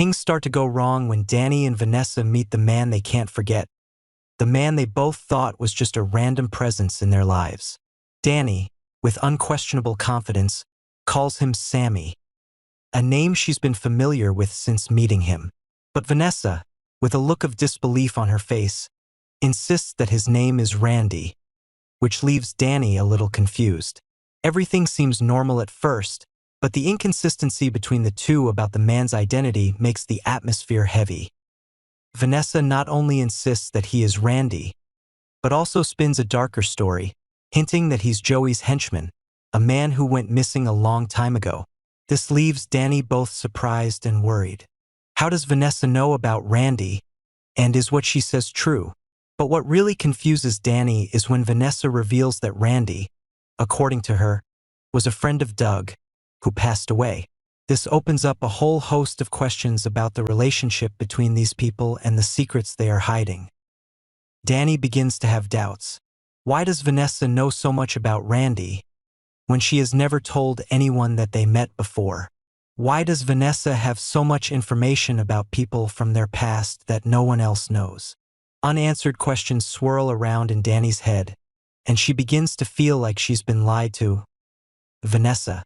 Things start to go wrong when Dani and Vanessa meet the man they can't forget, the man they both thought was just a random presence in their lives. Dani, with unquestionable confidence, calls him Sammy, a name she's been familiar with since meeting him. But Vanessa, with a look of disbelief on her face, insists that his name is Randy, which leaves Dani a little confused. Everything seems normal at first, but the inconsistency between the two about the man's identity makes the atmosphere heavy. Vanessa not only insists that he is Randy, but also spins a darker story, hinting that he's Joey's henchman, a man who went missing a long time ago. This leaves Dani both surprised and worried. How does Vanessa know about Randy, and is what she says true? But what really confuses Dani is when Vanessa reveals that Randy, according to her, was a friend of Doug, who passed away. This opens up a whole host of questions about the relationship between these people and the secrets they are hiding. Dani begins to have doubts. Why does Vanessa know so much about Randy when she has never told anyone that they met before? Why does Vanessa have so much information about people from their past that no one else knows? Unanswered questions swirl around in Dani's head, and she begins to feel like she's been lied to. Vanessa,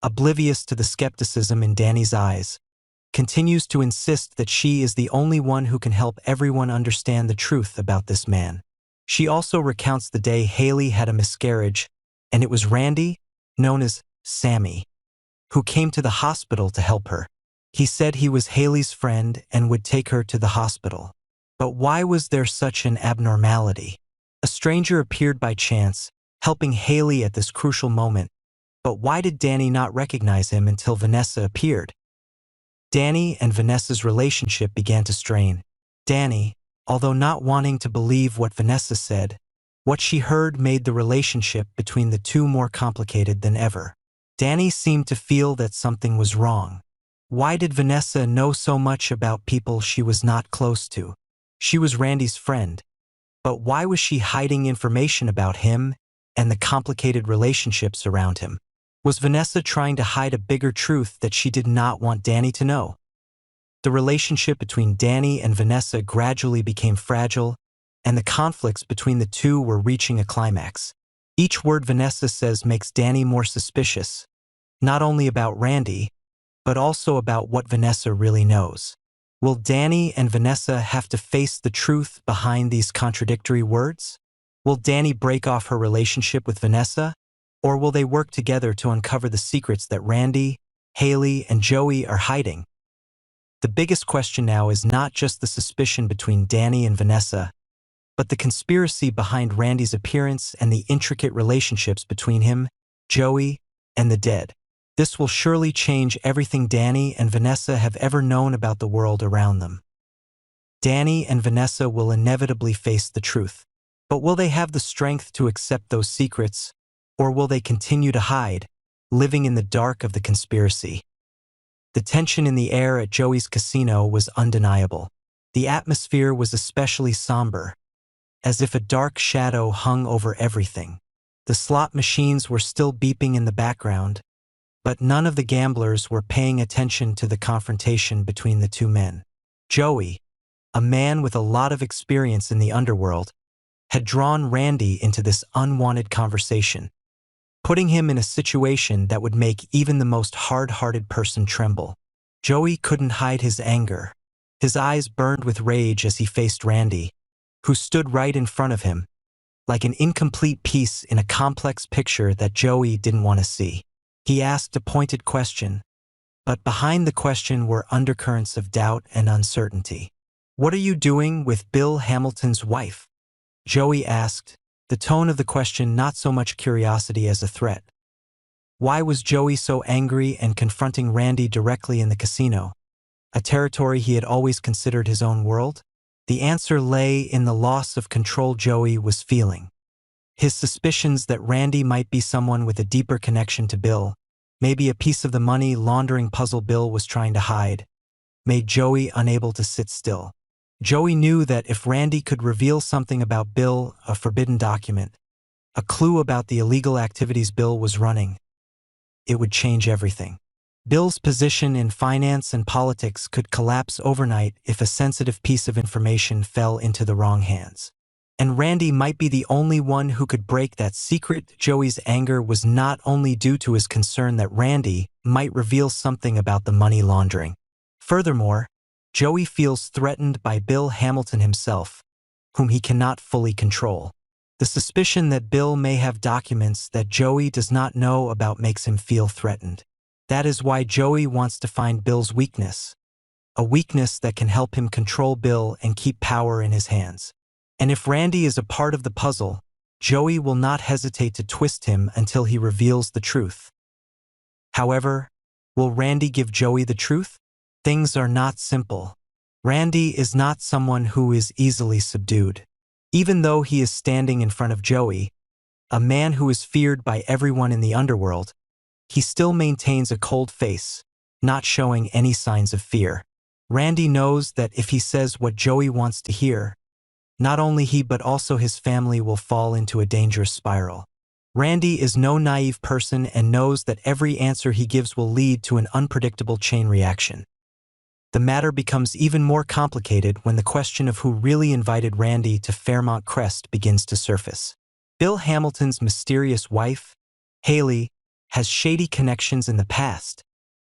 oblivious to the skepticism in Dani's eyes, continues to insist that she is the only one who can help everyone understand the truth about this man. She also recounts the day Hayley had a miscarriage, and it was Randy, known as Sammy, who came to the hospital to help her. He said he was Hayley's friend and would take her to the hospital. But why was there such an abnormality? A stranger appeared by chance, helping Hayley at this crucial moment. But why did Dani not recognize him until Vanessa appeared? Dani and Vanessa's relationship began to strain. Dani, although not wanting to believe what Vanessa said, what she heard made the relationship between the two more complicated than ever. Dani seemed to feel that something was wrong. Why did Vanessa know so much about people she was not close to? She was Randy's friend, but why was she hiding information about him and the complicated relationships around him? Was Vanessa trying to hide a bigger truth that she did not want Dani to know? The relationship between Dani and Vanessa gradually became fragile, and the conflicts between the two were reaching a climax. Each word Vanessa says makes Dani more suspicious, not only about Randy, but also about what Vanessa really knows. Will Dani and Vanessa have to face the truth behind these contradictory words? Will Dani break off her relationship with Vanessa? Or will they work together to uncover the secrets that Randy, Hayley, and Joey are hiding? The biggest question now is not just the suspicion between Dani and Vanessa, but the conspiracy behind Randy's appearance and the intricate relationships between him, Joey, and the dead. This will surely change everything Dani and Vanessa have ever known about the world around them. Dani and Vanessa will inevitably face the truth. But will they have the strength to accept those secrets, or will they continue to hide, living in the dark of the conspiracy? The tension in the air at Joey's casino was undeniable. The atmosphere was especially somber, as if a dark shadow hung over everything. The slot machines were still beeping in the background, but none of the gamblers were paying attention to the confrontation between the two men. Joey, a man with a lot of experience in the underworld, had drawn Randy into this unwanted conversation, putting him in a situation that would make even the most hard-hearted person tremble. Joey couldn't hide his anger. His eyes burned with rage as he faced Randy, who stood right in front of him, like an incomplete piece in a complex picture that Joey didn't want to see. He asked a pointed question, but behind the question were undercurrents of doubt and uncertainty. "What are you doing with Bill Hamilton's wife?" Joey asked, the tone of the question not so much curiosity as a threat. Why was Joey so angry and confronting Randy directly in the casino, a territory he had always considered his own world? The answer lay in the loss of control Joey was feeling. His suspicions that Randy might be someone with a deeper connection to Bill, maybe a piece of the money laundering puzzle Bill was trying to hide, made Joey unable to sit still. Joey knew that if Randy could reveal something about Bill, a forbidden document, a clue about the illegal activities Bill was running, it would change everything. Bill's position in finance and politics could collapse overnight if a sensitive piece of information fell into the wrong hands. And Randy might be the only one who could break that secret. Joey's anger was not only due to his concern that Randy might reveal something about the money laundering. Furthermore, Joey feels threatened by Bill Hamilton himself, whom he cannot fully control. The suspicion that Bill may have documents that Joey does not know about makes him feel threatened. That is why Joey wants to find Bill's weakness, a weakness that can help him control Bill and keep power in his hands. And if Randy is a part of the puzzle, Joey will not hesitate to twist him until he reveals the truth. However, will Randy give Joey the truth? Things are not simple. Randy is not someone who is easily subdued. Even though he is standing in front of Joey, a man who is feared by everyone in the underworld, he still maintains a cold face, not showing any signs of fear. Randy knows that if he says what Joey wants to hear, not only he but also his family will fall into a dangerous spiral. Randy is no naive person and knows that every answer he gives will lead to an unpredictable chain reaction. The matter becomes even more complicated when the question of who really invited Randy to Fairmont Crest begins to surface. Bill Hamilton's mysterious wife, Hayley, has shady connections in the past,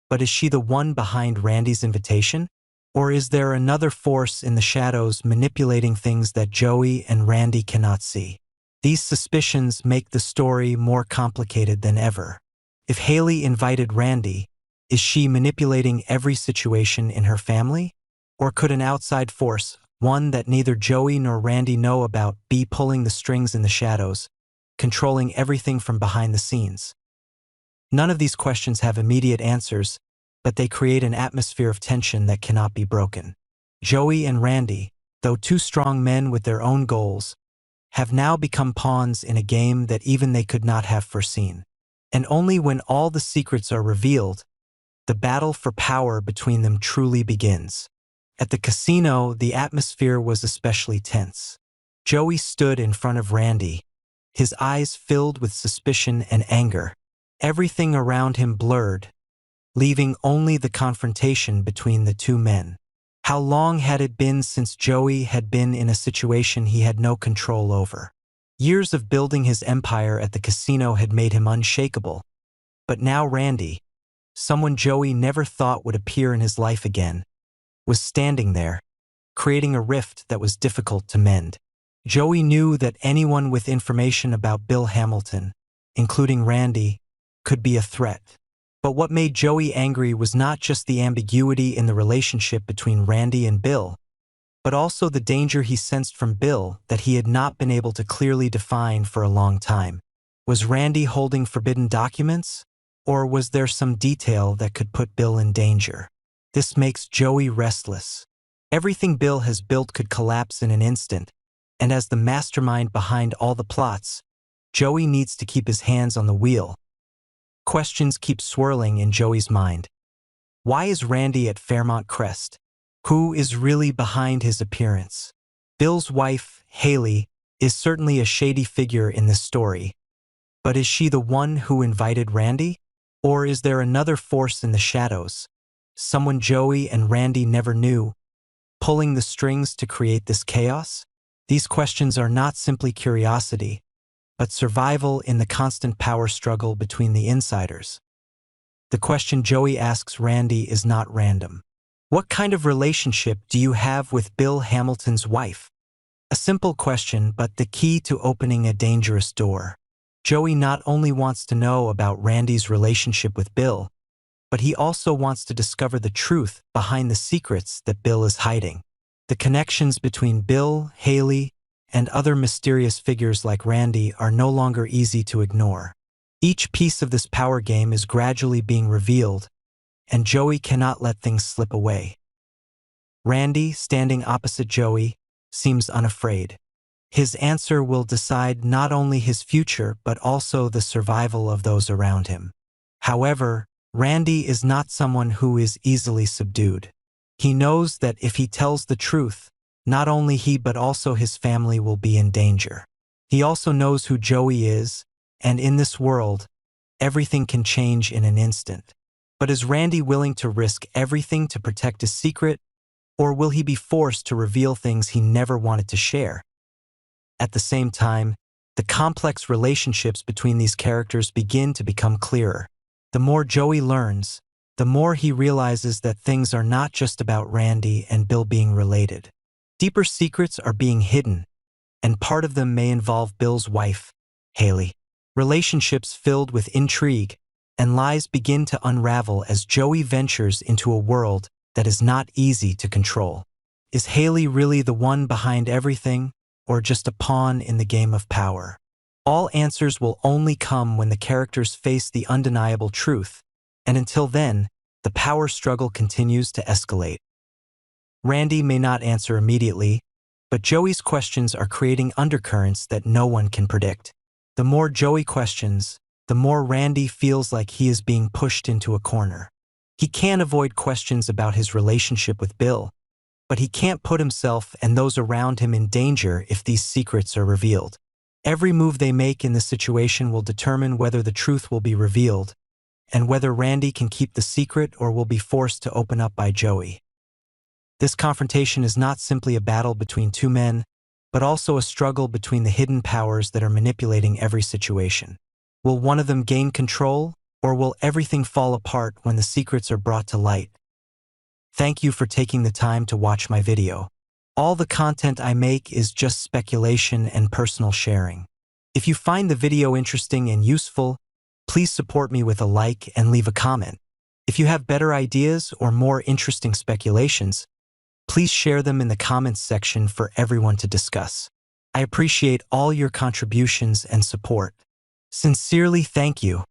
but is she the one behind Randy's invitation? Or is there another force in the shadows manipulating things that Joey and Randy cannot see? These suspicions make the story more complicated than ever. If Hayley invited Randy, is she manipulating every situation in her family? Or could an outside force, one that neither Joey nor Randy know about, be pulling the strings in the shadows, controlling everything from behind the scenes? None of these questions have immediate answers, but they create an atmosphere of tension that cannot be broken. Joey and Randy, though two strong men with their own goals, have now become pawns in a game that even they could not have foreseen. And only when all the secrets are revealed, the battle for power between them truly begins. At the casino, the atmosphere was especially tense. Joey stood in front of Randy, his eyes filled with suspicion and anger. Everything around him blurred, leaving only the confrontation between the two men. How long had it been since Joey had been in a situation he had no control over? Years of building his empire at the casino had made him unshakable. But now Randy, someone Joey never thought would appear in his life again, was standing there, creating a rift that was difficult to mend. Joey knew that anyone with information about Bill Hamilton, including Randy, could be a threat. But what made Joey angry was not just the ambiguity in the relationship between Randy and Bill, but also the danger he sensed from Bill that he had not been able to clearly define for a long time. Was Randy holding forbidden documents? Or was there some detail that could put Bill in danger? This makes Joey restless. Everything Bill has built could collapse in an instant, and as the mastermind behind all the plots, Joey needs to keep his hands on the wheel. Questions keep swirling in Joey's mind. Why is Randy at Fairmont Crest? Who is really behind his appearance? Bill's wife, Hayley, is certainly a shady figure in this story. But is she the one who invited Randy? Or is there another force in the shadows, someone Joey and Randy never knew, pulling the strings to create this chaos? These questions are not simply curiosity, but survival in the constant power struggle between the insiders. The question Joey asks Randy is not random. What kind of relationship do you have with Bill Hamilton's wife? A simple question, but the key to opening a dangerous door. Joey not only wants to know about Randy's relationship with Bill, but he also wants to discover the truth behind the secrets that Bill is hiding. The connections between Bill, Hayley, and other mysterious figures like Randy are no longer easy to ignore. Each piece of this power game is gradually being revealed, and Joey cannot let things slip away. Randy, standing opposite Joey, seems unafraid. His answer will decide not only his future but also the survival of those around him. However, Randy is not someone who is easily subdued. He knows that if he tells the truth, not only he but also his family will be in danger. He also knows who Joey is, and in this world, everything can change in an instant. But is Randy willing to risk everything to protect his secret, or will he be forced to reveal things he never wanted to share? At the same time, the complex relationships between these characters begin to become clearer. The more Joey learns, the more he realizes that things are not just about Randy and Bill being related. Deeper secrets are being hidden, and part of them may involve Bill's wife, Hayley. Relationships filled with intrigue and lies begin to unravel as Joey ventures into a world that is not easy to control. Is Hayley really the one behind everything, or just a pawn in the game of power? All answers will only come when the characters face the undeniable truth, and until then, the power struggle continues to escalate. Randy may not answer immediately, but Joey's questions are creating undercurrents that no one can predict. The more Joey questions, the more Randy feels like he is being pushed into a corner. He can't avoid questions about his relationship with Bill, but he can't put himself and those around him in danger if these secrets are revealed. Every move they make in this situation will determine whether the truth will be revealed, and whether Randy can keep the secret or will be forced to open up by Joey. This confrontation is not simply a battle between two men, but also a struggle between the hidden powers that are manipulating every situation. Will one of them gain control, or will everything fall apart when the secrets are brought to light? Thank you for taking the time to watch my video. All the content I make is just speculation and personal sharing. If you find the video interesting and useful, please support me with a like and leave a comment. If you have better ideas or more interesting speculations, please share them in the comments section for everyone to discuss. I appreciate all your contributions and support. Sincerely, thank you.